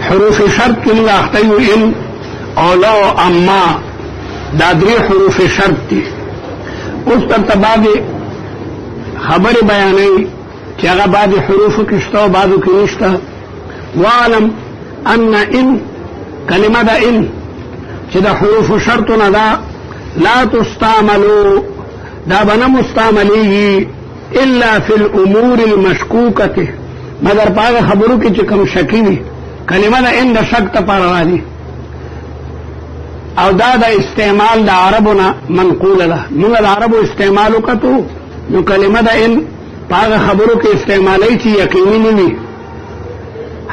حروف شرط کې موږ اخته یو ان او لو اما دا درې حروف شرط دي. اوس درته بعضې خبرې بیانوي چې هغه بعضې حروفو کې شته او بعضو کې نشته. واعلم ان ان کلمه د ان چې د حروف شرطو نه ده لا تستعملو دا به نه مستعملیږي الا فی الامور المشکوکة مگر په هغه خبرو کې چې کوم شکی وي. کلمه د ان د شک دپاره راځي او دا د استعمال د عربو نه منقوله ده. موږ د عربو استعمال وکړو نو کلمه د ان په هغه خبرو کې استعمالی چې یقیني نه وي.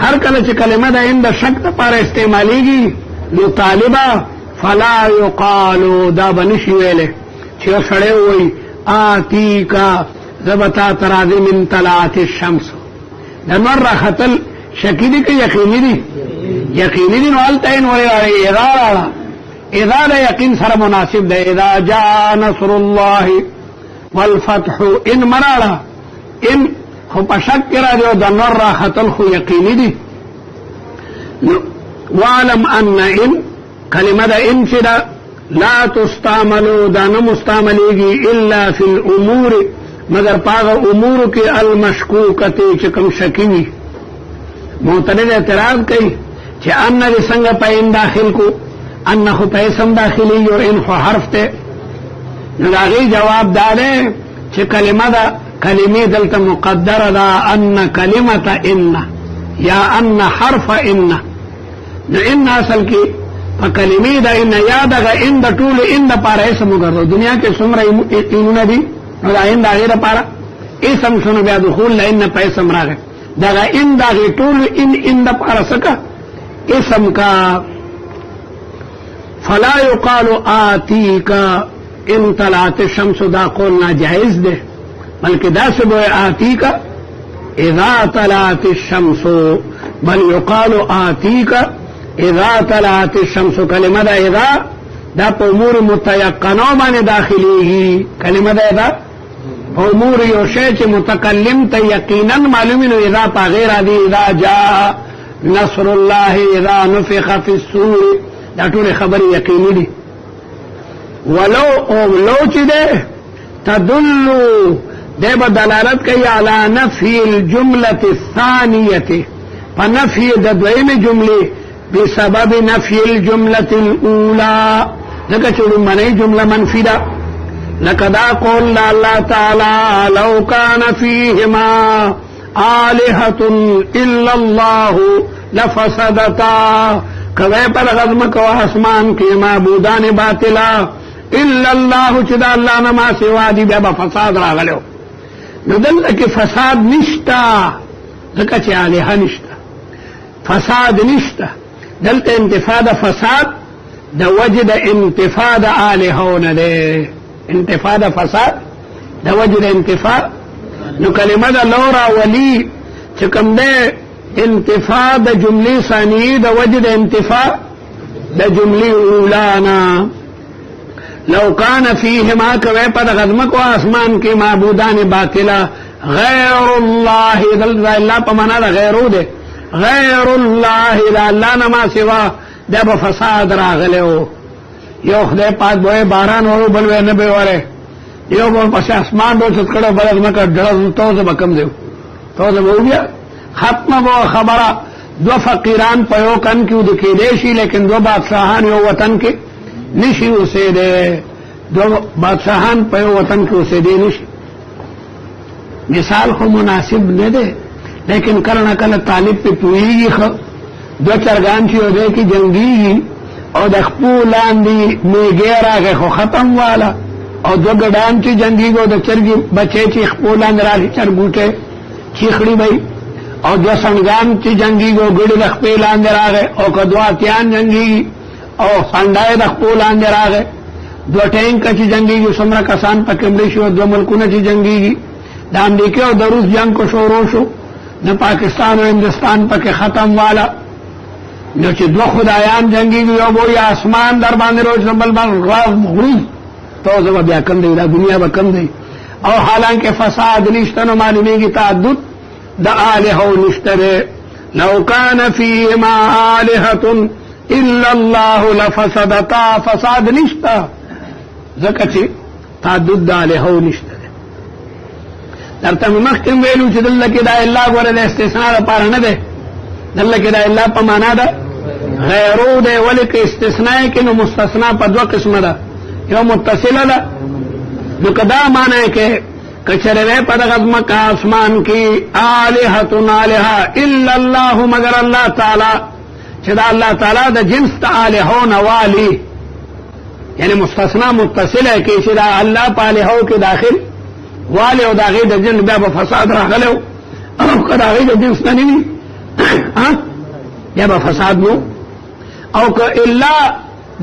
هر کله چې کلمه د ان د شک دپاره استعمالیږي نو طالبه فلا یقالو دا به نشي ویلی چې یو سړی ووایي آتیکا زه به تا ته راځې من طلعت الشمس. د نور راختل شکی دي که یقیني دي؟ یقیني دي. نو هلته ان ولې راړی؟ اذا راړه. اذا د یقین سره مناسب ده. اذا جاء نصر الله والفتح ان مراړه ان خو په شک کې راځي او د نور راختل خو یقیني دي. واعلم ان ان کلمه د ان چې ده لا تستعملو دا نه مستعملیږي الا فی الامور مگر په هغه امورو کې المشکوکتې چې کوم شکی وي. معترض اعتراض کوي چې ان دې څنګه په ان داخل کو؟ ان خو په اسم داخلي او ان خو حرف ته. نو د هغې جواب دا دی چې کلمه ده کلمې دلته مقدره ده ان کلمة ان یا ان حرف ان. نو ان اصل کې په کلمې د ان یا دغه ان د ټولو ان دپاره اسم وګرځو. دنیا کې څومره انونه دي نو د ان د هغې دپاره اسم شو نو بیا دخول له ان په اسم راغی. دغه ان د هغې ټولو ان دپاره څه که اسم کا. فلا یقال آتیکا ان طلعت الشمس دا قول ناجائز ده بلکې داسې به آتیکا اذا طلعت الشمس بل یقال آتیکا اذا طلعت الشمس. کلمه دا اذا دا په امور متیقنو باندې داخلیږي. کلمه دا اذا په امور یو شی چې متکلم ته یقینا معلومي نو اذا په غیر راځي. اذا جاء نصر الله اذا نفخ في الصور دا ټول خبرې یقیني دي. ولو او لو چې ده تدل ده به دلالت کوي علی نفي الجملة الثانیة په نفي د دویمې جملې بسبب نفي الجملة الأولى ځکه چې لومړنۍ جمله منفي ده. لکه دا قول الله تعالی لو كان فيهما آلهة إلا الله لفسدتا کوي پر غزمک و اسمان کې معبودان باطلا الا الله چې دا الله نه ما سوا دي بیا به فساد راغلو. نو دلته کې فساد نشته ځکه چې الهه نشته فساد نشته. دلته انتفاع د فساد د وجه د انتفاع د الهو نه ده. انتفاع د فساد د وجه د انتفاع. نو کلمه د لو راولي چې کوم ده انتفاع د جملې ثانیې د وجه د انتفاع د جملې اولانا. لو کان فیهما کوي په غزمک و اسمان کې معبودان باطلا غیر الله دلته الله په معنا د غیرو ده. غیر الله د الله نه ما سوا دا به فساد راغلو. یو خدای پاک به باران ورو بل نه به وره یو به پس اسمان به څه کړه بل مکه ډړ تو به کم دیو تو به بیا ختمه به خبره. دو فقیران په یو کن کې د کېدې شي لیکن دو بادشاهان یو وطن کې نشي اوسېدی. دو بادشاهان په یو وطن کې اوسېدی نشي. مثال خو مناسب نه دی لیکن کله نه کله طالب په پوهېږي ښه. دو چرګان چې یو ځای کې جنګېږي او د خپو لاندې میږی راغی خو ختم واله او دو ګډان چې جنګېږي او د چرګې بچی چې خپو لاندې راغی چرګوټی چیخړي به او دو سنګان چې جنګېږي او ګډې د خپې لاندې راغی او که دو اتیان جنګېږي او سنډای د خپو لاندې راغی. دو ټینکه چې جنګېږي څومره کسان پکې مړه شي او دو ملکونه چې جنګېږي د امریکې او د روس جنګ کو شروع شو د پاکستان او هندوستان پکې ختم والا. نو چې دو خدایان جنګېږي یو به آسمان در باندې روز بل باندې راز غړي تو زه بیا کم دی دا دنیا به کم دی. او حالانکه فساد نشته نو معلومیږي تعدد د الهو نشته. لو كان فيهما آلهة الا الله لفسدتا، فساد نشتا ځکه چې تعدد د الهو نشته. درته مخکې ویلو چې دلته کې دا الله غوړه د استثناء لپاره نه ده، دلته کې دا الله په معنا ده غیرو ده. ولې کې استثناء کې نو مستثنا په دوه قسمه ده، یو متصله ده نو کدا معنا کې کچره په دغه ځمکه اسمان کې الہتون الہ الا الله مگر الله تعالی چې دا الله تعالی د جنس د الہون والی، یعنی مستثنا متصله کې چې دا الله په الہو کې داخل والی او داغه د جن بیا په فساد راغلو او کداغه د جنس نه نیوي یا به فساد نو، او که الا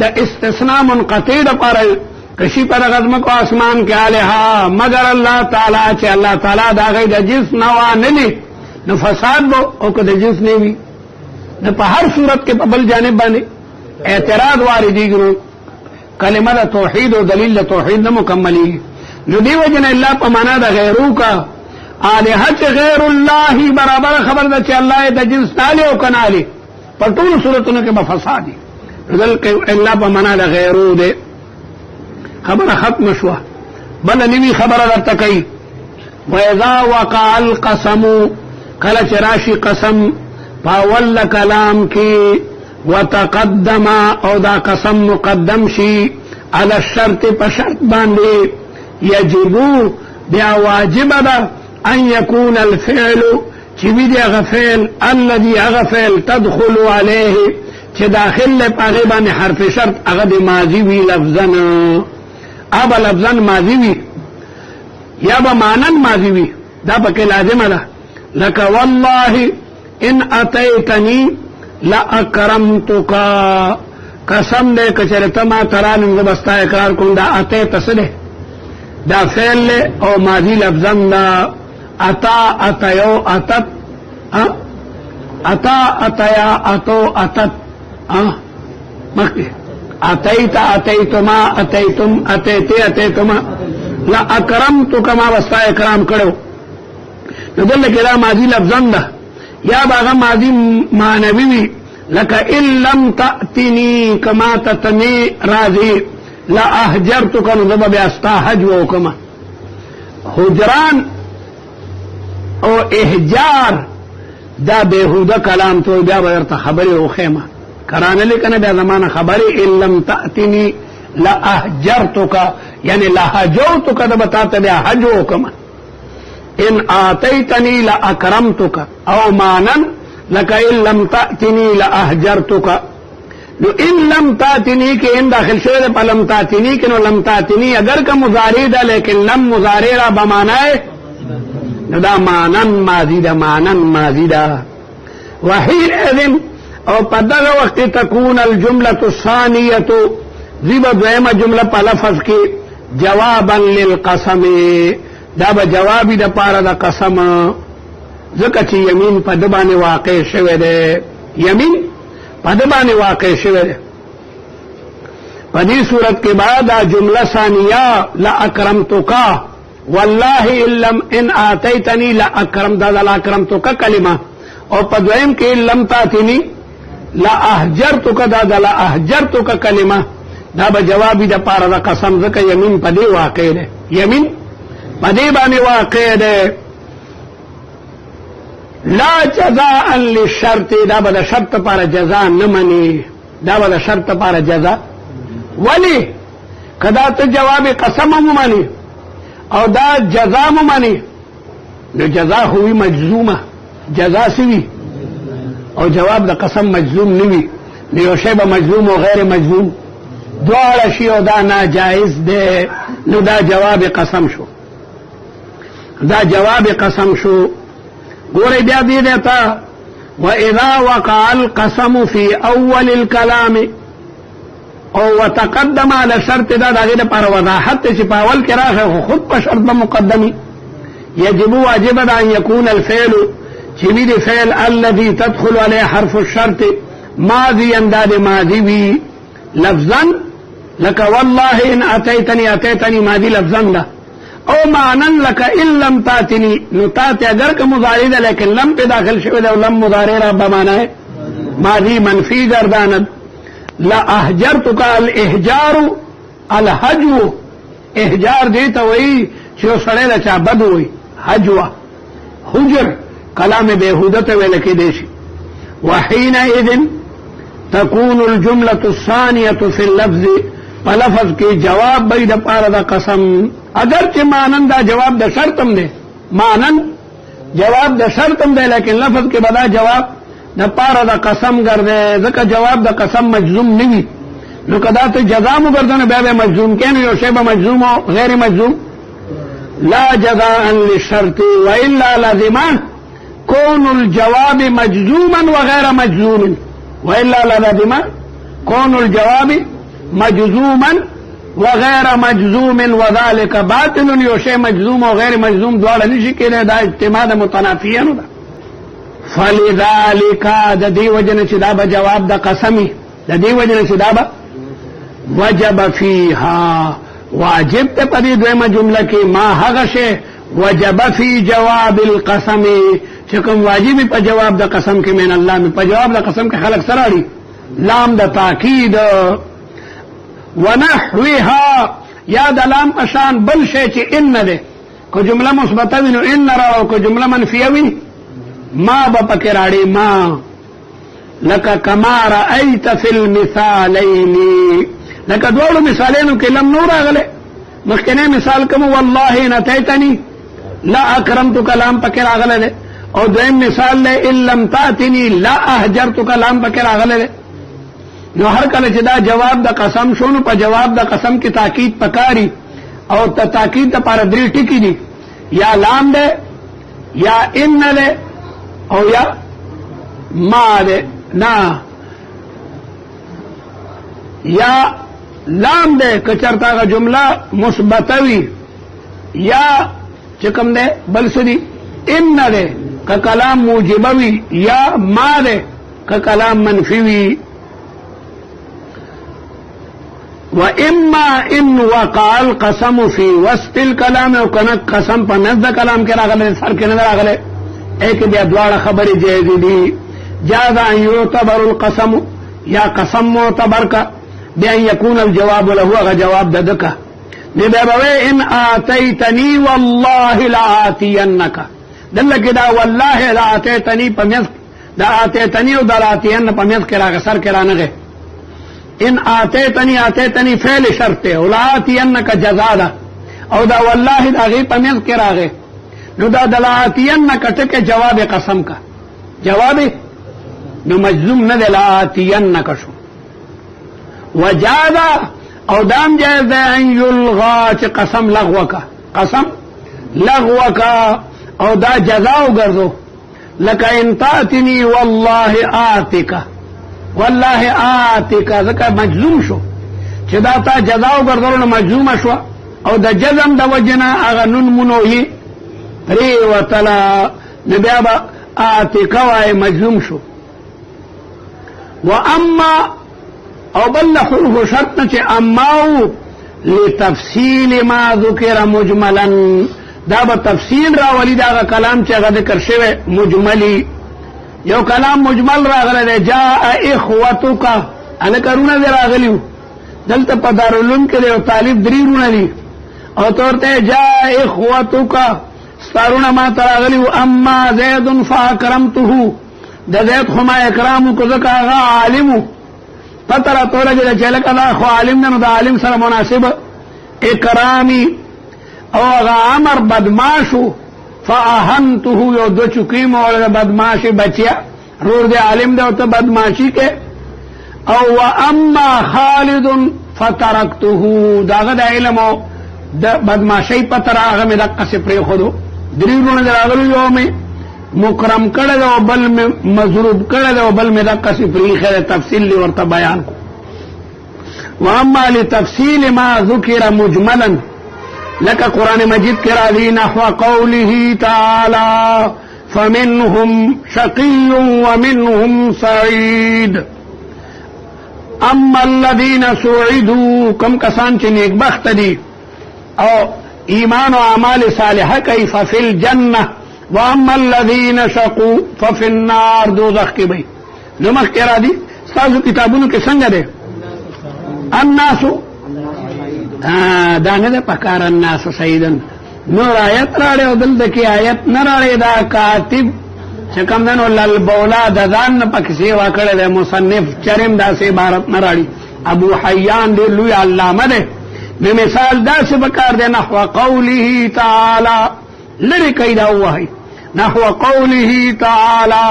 د استثناء منقطع د پر کشي پر غزم کو اسمان کې الها مگر الله تعالی چې الله تعالی داغه د جنس نه نه نو فساد وو، او که د جنس نه وي نو په هر صورت کې په بل جانب باندې اعتراض واردېږي. کلمه د توحید او دلیل د توحید نه مکملي نو دی وجنه الله په معنا د غیرو کا الہ غیر الله برابر خبر ده چې الله د جنس ناله او کناله په ټول صورتونو کې به فساد دي. ذلک الله په معنا د غیرو ده خبره ختم شوه. بل نوی خبره درته کوي واذا وقع القسم کله چې راشي قسم پاول کلام کې وتقدم او دا قسم مقدم شي على الشرط په شرط باندې يجب بیا واجب ده ان يكون الفعل چې وی دی غفل الذي غفل تدخل عليه چې داخل په هغه باندې حرف شرط هغه د ماضي وی لفظا اب لفظا ماضي وی یا به مانن ماضي وی دا پکې لازمه ده. لك والله ان اتيتني لاكرمتك قسم دې کچرته ما تران زبستا اقرار کوم دا اته تسله دا فعل او ماضی لفظا دا اتا اتیو اتت اتا اتیا اتو اتت مخی اتیت اتیتما اتیتم اتیتی اتیتما لا اکرمتو کما وستا اکرام کرو نو دل کدا ماضی لفظا دا یا باغا ماضی معنوی وی لکا ان لم تأتنی کما تتنی راضی لا احجرتک نو بیا استا حجو کما حجران او احجار دا بهوده کلام تو بیا ورته خبره او خیمه کرانه لیکنه بیا زمانه خبره ان لم تأتنی لا احجرتک یعنی لا حجوتک دا بتاته بیا حجو کما ان آتیتنی لا اکرمتک او مانن لکا ان لم تأتنی لا احجرتک نو ان لم تاتنی کے ان داخل شوئے پا لم تاتنی کے نو لم تاتنی اگر کا مضارع دا لیکن لم مضارع را بمانائے نو دا مانن ماضی دا مانن ماضی دا وحین اذن او پدغ وقت تکون الجملة الثانیت زیب دویم جملہ پا لفظ کی جوابا للقسم دا با جوابی دا پارا دا قسم ذکر چی یمین پا دبانی واقع شوئے دے یمین پدبانی واقع شوئے دے پدی صورت کے بعد جملہ ثانیہ لا اکرمتکا واللہ ان آتیتنی لا اکرم دا لا اکرمتکا کلمہ اور پدویم کے لم تاتنی لا احجرتکا دا لا احجرتکا کلمہ دا بجوابی دا پارا دا قسم ذکا یمین پدی واقع دے یمین پدی بانی واقع دے لا جزاء للشرط دا بدا شرط پارا جزاء نمانی دا بدا شرط پارا جزاء ولی کدا تو جواب قسم ممانی او دا جزاء ممانی نو جزاء ہوئی مجزومہ جزاء سوی او جواب دا قسم مجزوم نوی نیو شیب مجزوم و غیر مجزوم دوار شی او دا ناجائز دے نو دا جواب قسم شو دا جواب قسم شو گورے بیا دی دیتا وَإِذَا وَقَعَ الْقَسَمُ فِي أَوَّلِ الْكَلَامِ او وتقدم على شرط دا غیر پر وضاحت چې په اول کې راغی خود په شرط مقدمي يجب واجب ان يكون الفعل چې وی دی فعل الذي تدخل عليه حرف الشرط ماضي انداد ماضي وی لفظا لك والله ان اتيتني اتيتني ماضي لفظا ده او معنن لك ان لم تاتنی نو تات اگر که مضارع ده لیکن لم پہ داخل شوی ده لم مضارع را بمانا ہے ماضی منفی گرداند لا احجرتک الاحجار الحجو احجار دیتا وئی چو سڑے لچا بد ہوئی حجوہ حجر کلام بیہودت ویلکی دیشی وحینئذ تكون الجملة الثانية في اللفظ فلفظ کی جواب بید پار دا قسم اگرچہ مانن دا جواب دا شرطم دے مانن جواب دا شرطم دے لیکن لفظ کے بدا جواب دا پار دا قسم گردے ذکا جواب دا قسم مجزوم نہیں نو کدا تو جزامو گردن بے مجزوم کین یو شیبہ مجزوم و غیر مجزوم لا جزاء للشرط وإلا لازمان كون الجواب مجزوما وغير مجزوم وإلا لازمان كون الجواب مجزوما وغير مجزوم وذلك باطل يوشي مجزوم وغير مجزوم دوار نشي كده دا اجتماع متنافيا دا فلذلك دا دي وجن شدابة جواب دا قسمي دا دي وجن شدابة وجب فيها واجب تے پدی دویمہ جملہ کی ما حغشے وجب فی جواب القسم چکم واجبی پا جواب دا قسم کی من اللہ میں پا جواب دا قسم کے خلق سراڑی لام دا تاکید ونحوها یا دا لام اشان بل شے چی ان دے کو جملہ مثبتہ وینو ان راو کو جملہ منفیہ وین ما با پکراڑی ما لکا کما رأیت فی المثالین لکه دوړو مثالینو کې لم نور راغله مخکنه مثال کوم والله نتیتنی لا اکرمتک لام پکې راغله ده او دویم مثال له ان لم تاتنی لا اهجرتک لام پکې راغله ده نو هر کله چې دا جواب د قسم شونو په جواب د قسم کې تاکید پکاري او تاکید د پر درې ټکی دي یا لام ده یا ان ده او یا ما ده نا یا لام دے کچرتا کا جملہ مثبتوی یا چکم دے بلسدی ان دے کا کلام موجبوی یا ما دے کا کلام منفیوی وَإِمَّا إِنْ وَقَعَ الْقَسَمُ فِي وَسْطِ الْكَلَامِ وَكَنَكْ قسم پا نزد کلام کے راغلے سر کے نظر آگلے ایک بیا دوار خبری جیزی دی جازا ان یعتبر القسم یا قسم معتبر کا بأن يكون الجواب له اغا جواب ددکا نبابوے ان آتیتنی والله لآتینک دلکی دا والله لآتیتنی پمیز دا آتیتنی و دا لآتین پمیز کرا غسر کرا نگے ان آتیتنی فعل شرطے و لآتینک جزا دا او دا والله دا غی پمیز کرا غے نو دا لآتینک تک جواب قسم کا جواب نو مجزوم ندے لآتینک شو وجادا او دام جائز ہے ان یلغا چه قسم لغو کا قسم لغو کا او دا جزاو گردو لکا ان تاتنی والله آتکا والله آتکا ذکا مجزوم شو چه دا تا جزاو گردو مجزوم شو او دا جزم دا وجنا اغا نن منوی ری و تلا نبیابا آتکا وای مجزوم شو و اما او بل حروف شرط چه اماو لتفصیل ما ذکر مجملا دا با تفصیل را ولی دا کلام چه اگا ذکر شوه مجملی یو کلام مجمل را غلی جاء اخوتو کا انکرونا دی را غلیو دلتا پا دارالعلوم کے دیو طالب دری رونا دی او طورتے جاء اخوتو کا ستارونا ما ترا غلیو اما زید فاکرمتو دا زید خما اکرامو کو ذکا آغا عالمو پترا تولا جدا چلک دا خو عالم ننو دا عالم سر مناسب اکرامی او اغا عمر بدماشو فاہنتو یو دو چکیم اور بدماشی بچیا رور دے عالم دے تو بدماشی کے او اما خالد فترکتو داغ دا علمو دا بدماشی پترا آغا میں دقا سے پری خودو دریرون در آغلو یو میں مکرم کړه او بل مضروب کړه او بل مې د قصې پرې خیر تفصیل ورته بیان کو واما لتفصيل ما ذكر مجملا لك قرآن مجید کې راځي نحو قوله تعالى فمنهم شقي ومنهم سعيد اما الذين سعدوا کم کسان چې نیک بخت دي او ایمان و اعمال صالحہ کئی ففی الجنہ واما الذین شقوا ففی النار دوزخ کی بھئی نمخ کرا دی سازو کتابونو کے سنگ دے الناسو دانے دے پکار الناس سیدن نور آیت راڑے و دل دکی آیت نراڑے دا کاتب چکم دنو للبولا ددان پکسی واکڑے دے مصنف چرم دا سے عبارت نراڑی ابو حیان دے لوی علامہ دے مثال دا سے بکار دے نحو قوله تعالی لڑی کئی دا ہوا ہے نحو قوله تعالی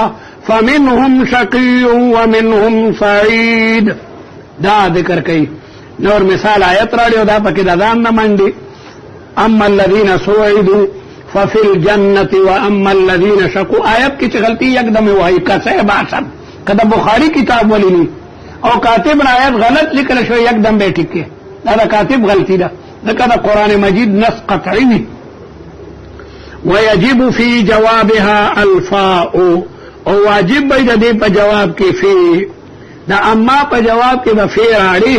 فمنهم شقی ومنهم سعید دا ذکر کئی نور مثال آیت راڑی و دا پکی ددان نمانڈی اما الذین سعیدوا ففی الجنت واما الذین شقوا آیت کی غلطی یکدم وہی کسے باشد کدا بخاری کتاب ولی نہیں اور کاتب آیت غلط لکھ شو یکدم بے ٹھیک ہے دا کاتب غلطی دا دا قرآن مجید نص قطعی نہیں ویجب فی جوابها الفاء او واجب بید دے پا جواب کی فی دا اما پا جواب کی بفی راڑی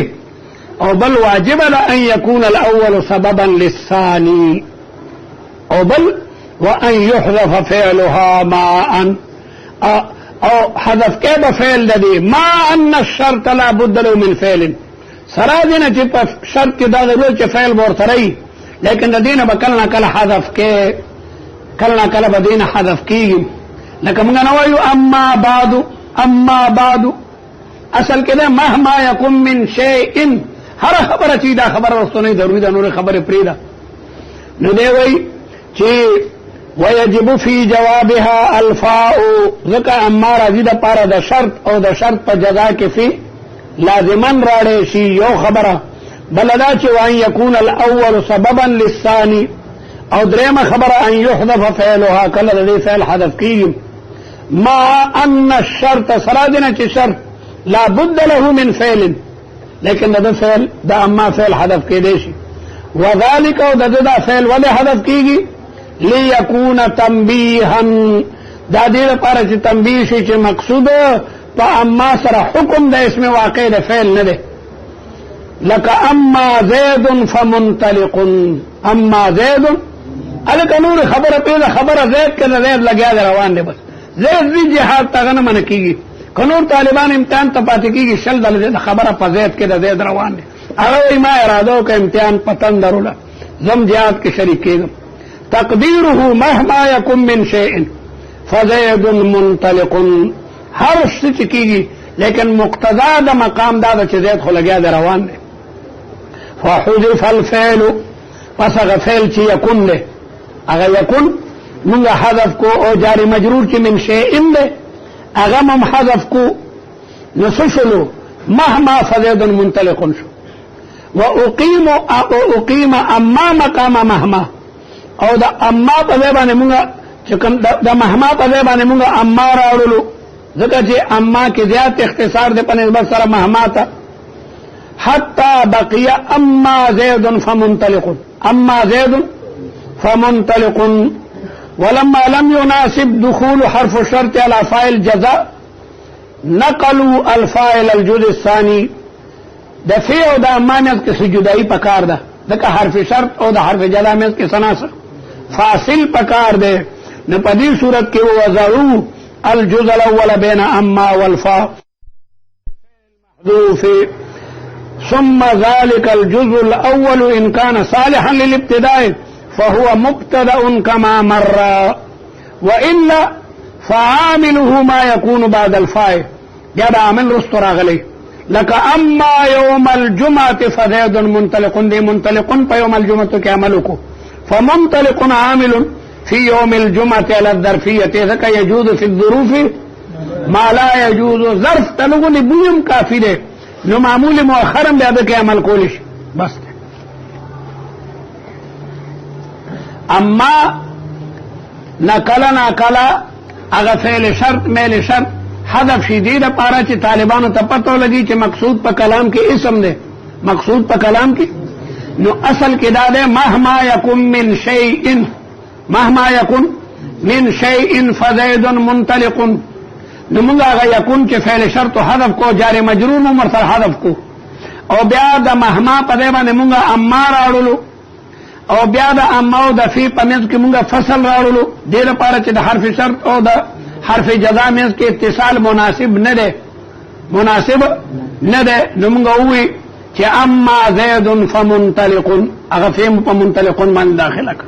او بل واجب لأن یکون الاول سببا للثانی او بل وان يحذف فعلها ما او حذف کے بفعل دے ما ان الشرط لا بد له من فعل سرا دینا چی پا شرط کی دا ضرور چی فعل بورترائی لیکن دینا با کلنا کل حذف کے کلنا کل با دینا حذف کی لیکن منگا نوائیو اما بعد اصل کے دے مہما یکن من شیئن ہر خبر چی دا خبر رستو نہیں ضروری دا نور خبر پریدا نو دے وئی چی ویجب فی جوابها الفاء ذکا اما راضی دا پارا دا شرط او دا شرط پا جزا کے فی لازمن راڑے شی یو خبرہ بلدا چی وان یکون الاول سببا للثانی او دریم خبرہ ان یحذف فعلها کل دے فعل حذف کی ما ان الشرط سرادنا چی شرط لا بد له من فعل لیکن دا فعل دا اما فعل حذف کی دیشی وذالک او دا فعل ولی حذف کی گی لیکون تنبیہا دا دیر پارا چی تنبیہ شی چی مقصود پا اما سر حکم دا اس میں واقع دا فعل نہ دے لکا اما زید فمنطلق اما زید الکا نور خبر پیدا خبر زید کے زید لگیا دا روان دے بس زید دی جہاد تغن من کی گی کنور طالبان امتحان تپاتی کی گی شل دل زید خبر پا زید کے دا زید روان دے اگر ما ارادو کا امتحان پتن درولا زم جہاد کے شریک کے گم تقدیرہ مہما یکم من شیئن فزید منطلق ہر سچ کی گی لیکن مقتضا دا مقام دا چی زید خو لگیا دا روان دے فحذف الفعل پس اگر فعل چی یکن دے اگر یکن منگا حذف کو او جاری مجرور چی من شیئن دے اگر مم حذف کو نسشلو مہما فزید منطلق شو واقیم اما مقام مہما او دا اما پذیبانے منگا چکم دا مہما پذیبانے منگا اما راولو ذکر چی اما کی زیادت اختصار دے پا نسبت سر مہما تا حتی بقی اما زید فمنطلق اما زید فمنطلق ولما لم يناسب دخول حرف الشرط على فاعل جزاء نقلوا الفاعل الجزء الثاني دا فی او دا اما میں اس کی جدائی پکار دا دکا حرف شرط او دا حرف جزا میں اس کی سناسا فاصل پکار دے نپدی صورت کی وضعو الجزء الاول بين اما والفاء محذوف ثم ذلك الجزء الاول ان كان صالحا للابتداء فهو مبتدا كما مر والا فعامله ما يكون بعد الفاء جاب عامل رستر اغلي لك اما يوم الجمعه فزيد منطلق دي منطلق فيوم الجمعه كعملكم فمنطلق عامل في يوم الجمعة على الظرفية ذكا يجوز في الظروف ما لا يجوز ظرف تنقل بویم کافی دے نو معمول مؤخرم بے ادھے عمل کولش بس دے اما نکلا اگر فعل شرط میل شرط حذف شدید پارا چی طالبانو تا پتو لگی چی مقصود پا کلام کی اسم دے مقصود پا کلام کی نو اصل کی دا دے مہما یکن من شیئن مهما يكن من شيء فزيد منطلق نمونگا اگر یکن کے فعل شرط حذف کو جار مجرور مرسل حذف کو او بیا دا مهما پدے با نمونگا اما راڑلو او بیا د اما او د فی په منځ کې مونږه فصل راوړلو دې لپاره چې د حرف شرط او د حرف جزا منځ کې اتصال مناسب نه ده نو مونږ وایو چې اما زید فمنطلق هغه فهم په منطلقون باندې داخله کړ